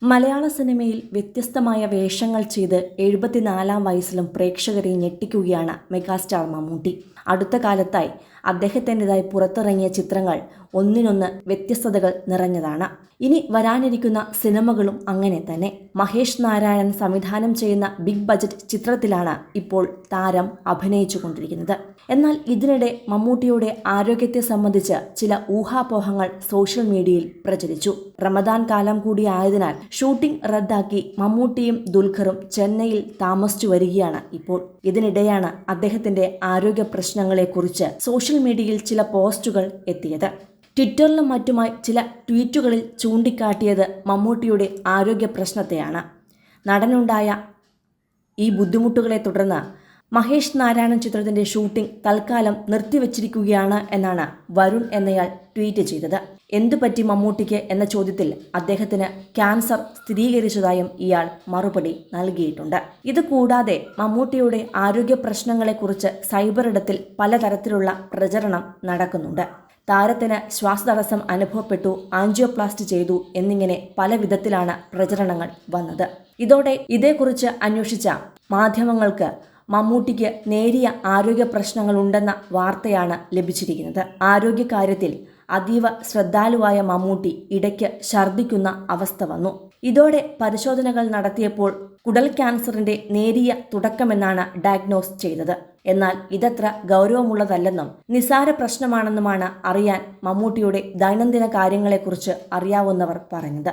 മലയാള സിനിമയിൽ വ്യത്യസ്തമായ വേഷങ്ങൾ ചെയ്ത് 74-ാം വയസ്സിലും പ്രേക്ഷകരെ ഞെട്ടിക്കുകയാണ് മെഗാസ്റ്റാർ മമ്മൂട്ടി. അടുത്ത കാലത്തായി അദ്ദേഹത്തിൻ്റെതായി പുറത്തിറങ്ങിയ ചിത്രങ്ങൾ ഒന്നിനൊന്ന് വ്യത്യസ്തതകൾ നിറഞ്ഞതാണ്. ഇനി വരാനിരിക്കുന്ന സിനിമകളും അങ്ങനെ തന്നെ. മഹേഷ് നാരായണൻ സംവിധാനം ചെയ്യുന്ന ബിഗ് ബജറ്റ് ചിത്രത്തിലാണ് ഇപ്പോൾ താരം അഭിനയിച്ചുകൊണ്ടിരിക്കുന്നത്. എന്നാൽ ഇതിനിടെ മമ്മൂട്ടിയുടെ ആരോഗ്യത്തെ സംബന്ധിച്ച് ചില ഊഹാപോഹങ്ങൾ സോഷ്യൽ മീഡിയയിൽ പ്രചരിച്ചു. റമദാൻ കാലം കൂടി ആയതിനാൽ ഷൂട്ടിംഗ് റദ്ദാക്കി മമ്മൂട്ടിയും ദുൽഖറും ചെന്നൈയിൽ താമസിച്ചു വരികയാണ് ഇപ്പോൾ. ഇതിനിടെയാണ് അദ്ദേഹത്തിന്റെ ആരോഗ്യ പ്രശ്നങ്ങളെക്കുറിച്ച് സോഷ്യൽ മീഡിയയിൽ ചില പോസ്റ്റുകൾ എത്തിയത്. ട്വിറ്ററിലും മറ്റുമായി ചില ട്വീറ്റുകളിൽ ചൂണ്ടിക്കാട്ടിയത് മമ്മൂട്ടിയുടെ ആരോഗ്യ പ്രശ്നത്തെയാണ്. നടനുണ്ടായ ഈ ബുദ്ധിമുട്ടുകളെ തുടർന്ന് മഹേഷ് നാരായണൻ ചിത്രത്തിന്റെ ഷൂട്ടിംഗ് തൽക്കാലം നിർത്തിവച്ചിരിക്കുകയാണ് എന്നാണ് വരുൺ എന്നയാൾ ട്വീറ്റ് ചെയ്തത്. എന്തുപറ്റി മമ്മൂട്ടിക്ക് എന്ന ചോദ്യത്തിൽ അദ്ദേഹത്തിന് ക്യാൻസർ സ്ഥിരീകരിച്ചതായും ഇയാൾ മറുപടി നൽകിയിട്ടുണ്ട്. ഇത് കൂടാതെ മമ്മൂട്ടിയുടെ ആരോഗ്യ പ്രശ്നങ്ങളെക്കുറിച്ച് സൈബറിടത്തിൽ പലതരത്തിലുള്ള പ്രചരണം നടക്കുന്നുണ്ട്. താരത്തിന് ശ്വാസതടസ്സം അനുഭവപ്പെട്ടു, ആൻജിയോപ്ലാസ്റ്റി ചെയ്തു എന്നിങ്ങനെ പല വിധത്തിലാണ് പ്രചരണങ്ങൾ വന്നത്. ഇതോടെ ഇതേക്കുറിച്ച് അന്വേഷിച്ച മാധ്യമങ്ങൾക്ക് മമ്മൂട്ടിക്ക് നേരിയ ആരോഗ്യ പ്രശ്നങ്ങളുണ്ടെന്ന വാർത്തയാണ് ലഭിച്ചിരിക്കുന്നത്. ആരോഗ്യകാര്യത്തിൽ അതീവ ശ്രദ്ധാലുവായ മമ്മൂട്ടി ഇടയ്ക്ക് ഛർദ്ദിക്കുന്ന അവസ്ഥ വന്നു. ഇതോടെ പരിശോധനകൾ നടത്തിയപ്പോൾ കുടൽ ക്യാൻസറിന്റെ നേരിയ തുടക്കമെന്നാണ് ഡയഗ്നോസ് ചെയ്തത്. എന്നാൽ ഇതത്ര ഗൗരവമുള്ളതല്ലെന്നും നിസാര പ്രശ്നമാണെന്നുമാണ് അറിയാൻ മമ്മൂട്ടിയുടെ ദൈനംദിന കാര്യങ്ങളെക്കുറിച്ച് അറിയാവുന്നവർ പറഞ്ഞത്.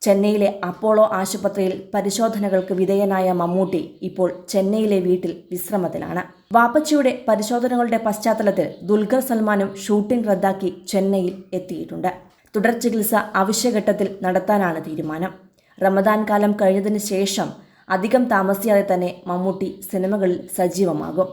ചെന്നൈയിലെ അപ്പോളോ ആശുപത്രിയിൽ പരിശോധനകൾക്ക് വിധേയനായ മമ്മൂട്ടി ഇപ്പോൾ ചെന്നൈയിലെ വീട്ടിൽ വിശ്രമത്തിലാണ്. വാപ്പച്ചിയുടെ പരിശോധനകളുടെ പശ്ചാത്തലത്തിൽ ദുൽഖർ സൽമാനും ഷൂട്ടിംഗ് റദ്ദാക്കി ചെന്നൈയിൽ എത്തിയിട്ടുണ്ട്. തുടർ ചികിത്സ അവശ്യഘട്ടത്തിൽ നടത്താനാണ് തീരുമാനം. റമദാൻ കാലം കഴിഞ്ഞതിന് ശേഷം അധികം താമസിയാതെ തന്നെ മമ്മൂട്ടി സിനിമകളിൽ സജീവമാകും.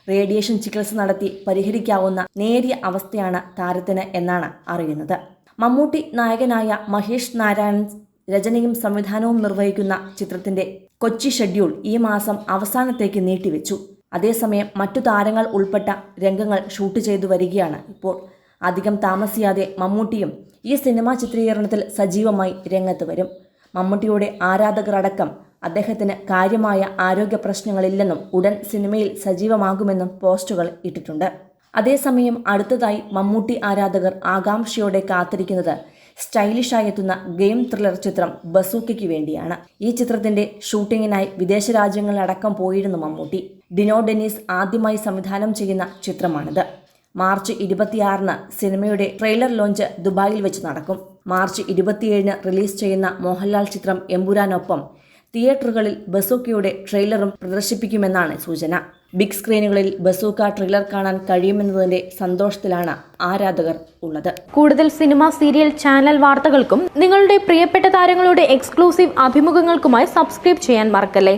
റേഡിയേഷൻ ചികിത്സ നടത്തി പരിഹരിക്കാവുന്ന നേരിയ അവസ്ഥയാണ് താരത്തിന് എന്നാണ് അറിയുന്നത്. മമ്മൂട്ടി നായകനായ മഹേഷ് നാരായണൻ രചനയും സംവിധാനവും നിർവഹിക്കുന്ന ചിത്രത്തിന്റെ കൊച്ചി ഷെഡ്യൂൾ ഈ മാസം അവസാനത്തേക്ക് നീട്ടിവെച്ചു. അതേസമയം മറ്റു താരങ്ങൾ ഉൾപ്പെട്ട രംഗങ്ങൾ ഷൂട്ട് ചെയ്തു വരികയാണ് ഇപ്പോൾ. അധികം താമസിയാതെ മമ്മൂട്ടിയും ഈ സിനിമാ ചിത്രീകരണത്തിൽ സജീവമായി രംഗത്ത് വരും. മമ്മൂട്ടിയുടെ ആരാധകർ അടക്കം അദ്ദേഹത്തിന് കാര്യമായ ആരോഗ്യ പ്രശ്നങ്ങളില്ലെന്നും ഉടൻ സിനിമയിൽ സജീവമാകുമെന്നും പോസ്റ്റുകൾ ഇട്ടിട്ടുണ്ട്. അതേസമയം അടുത്തതായി മമ്മൂട്ടി ആരാധകർ ആകാംക്ഷയോടെ കാത്തിരിക്കുന്നത് സ്റ്റൈലിഷായി എത്തുന്ന ഗെയിം ത്രില്ലർ ചിത്രം ബസൂക്കയ്ക്ക് വേണ്ടിയാണ്. ഈ ചിത്രത്തിന്റെ ഷൂട്ടിങ്ങിനായി വിദേശ രാജ്യങ്ങളിലടക്കം പോയിരുന്നു മമ്മൂട്ടി. ഡിനോ ഡെന്നീസ് ആദ്യമായി സംവിധാനം ചെയ്യുന്ന ചിത്രമാണിത്. മാർച്ച് 26-ന് സിനിമയുടെ ട്രെയിലർ ലോഞ്ച് ദുബായിൽ വെച്ച് നടക്കും. മാർച്ച് 27-ന് റിലീസ് ചെയ്യുന്ന മോഹൻലാൽ ചിത്രം എമ്പുരാനൊപ്പം തിയേറ്ററുകളിൽ ബസൂക്കയുടെ ട്രെയിലറും പ്രദർശിപ്പിക്കുമെന്നാണ് സൂചന. ബിഗ് സ്ക്രീനുകളിൽ ബസൂക്ക ട്രെയിലർ കാണാൻ കഴിയുമെന്നതിന്റെ സന്തോഷത്തിലാണ് ആരാധകർ ഉള്ളത്. കൂടുതൽ സിനിമ, സീരിയൽ, ചാനൽ വാർത്തകൾക്കും നിങ്ങളുടെ പ്രിയപ്പെട്ട താരങ്ങളുടെ എക്സ്ക്ലൂസീവ് അഭിമുഖങ്ങൾക്കുമായി സബ്സ്ക്രൈബ് ചെയ്യാൻ മറക്കല്ലേ.